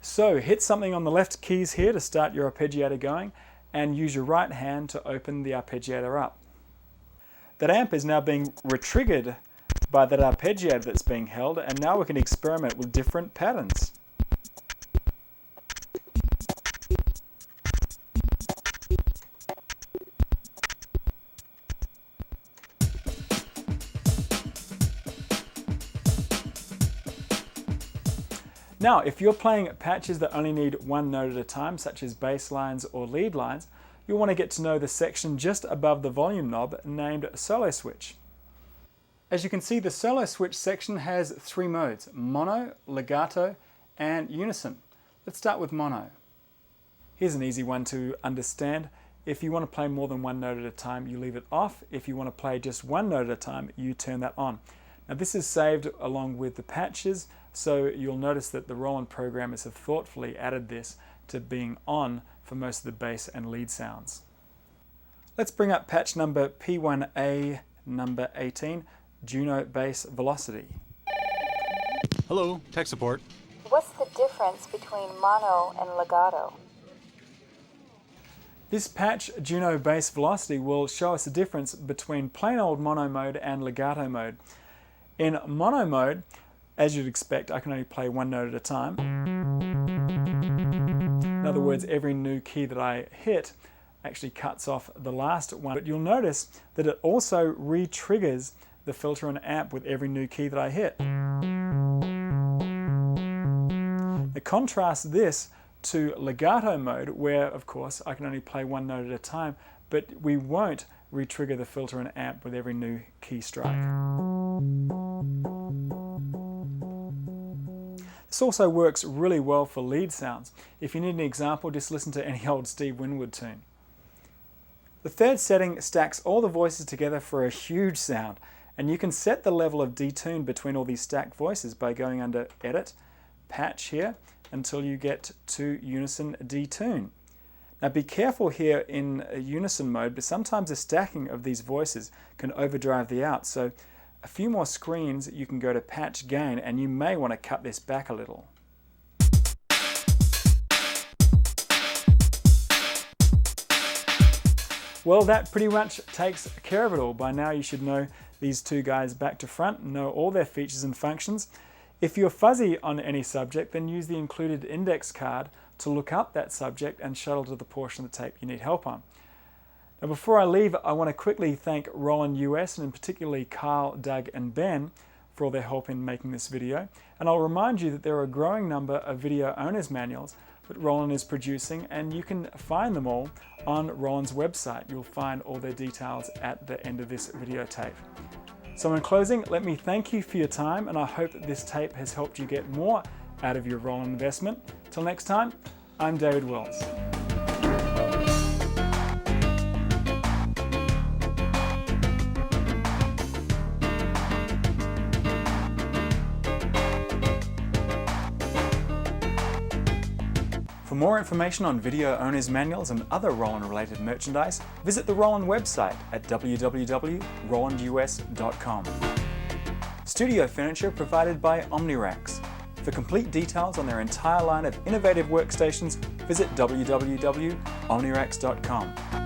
So hit something on the left keys here to start your arpeggiator going, and use your right hand to open the arpeggiator up. That amp is now being retriggered by that arpeggiator that's being held, and now we can experiment with different patterns. Now, if you're playing patches that only need one note at a time, such as bass lines or lead lines, you'll want to get to know the section just above the volume knob named solo switch. As you can see, the solo switch section has three modes: mono, legato, and unison. Let's start with mono. Here's an easy one to understand. If you want to play more than one note at a time, you leave it off. If you want to play just one note at a time, you turn that on. Now this is saved along with the patches, so you'll notice that the Roland programmers have thoughtfully added this to being on for most of the bass and lead sounds. Let's bring up patch number P1A number 18, Juno Bass Velocity. Hello, tech support. What's the difference between mono and legato? This patch, Juno Bass Velocity, will show us the difference between plain old mono mode and legato mode. In mono mode, as you'd expect, I can only play one note at a time. In other words, every new key that I hit actually cuts off the last one. But you'll notice that it also re-triggers the filter and amp with every new key that I hit. Now contrast this to legato mode, where of course I can only play one note at a time, but we won't re-trigger the filter and amp with every new key strike. This also works really well for lead sounds. If you need an example, just listen to any old Steve Winwood tune. The third setting stacks all the voices together for a huge sound, and you can set the level of detune between all these stacked voices by going under Edit, Patch here, until you get to Unison Detune. Now be careful here in unison mode, but sometimes the stacking of these voices can overdrive the out, so a few more screens you can go to Patch Gain, and you may want to cut this back a little. Well, that pretty much takes care of it all. By now you should know these two guys back to front, know all their features and functions. If you're fuzzy on any subject, then use the included index card to look up that subject and shuttle to the portion of the tape you need help on. Now before I leave, I want to quickly thank Roland US, and particularly Carl, Doug and Ben for all their help in making this video. And I'll remind you that there are a growing number of video owners manuals that Roland is producing, and you can find them all on Roland's website. You'll find all their details at the end of this videotape. So in closing, let me thank you for your time, and I hope that this tape has helped you get more out of your Roland investment. Till next time, I'm David Wells. For more information on video owners manuals and other Roland related merchandise, visit the Roland website at www.rolandus.com. Studio furniture provided by OmniRacks. For complete details on their entire line of innovative workstations, visit www.omniracks.com.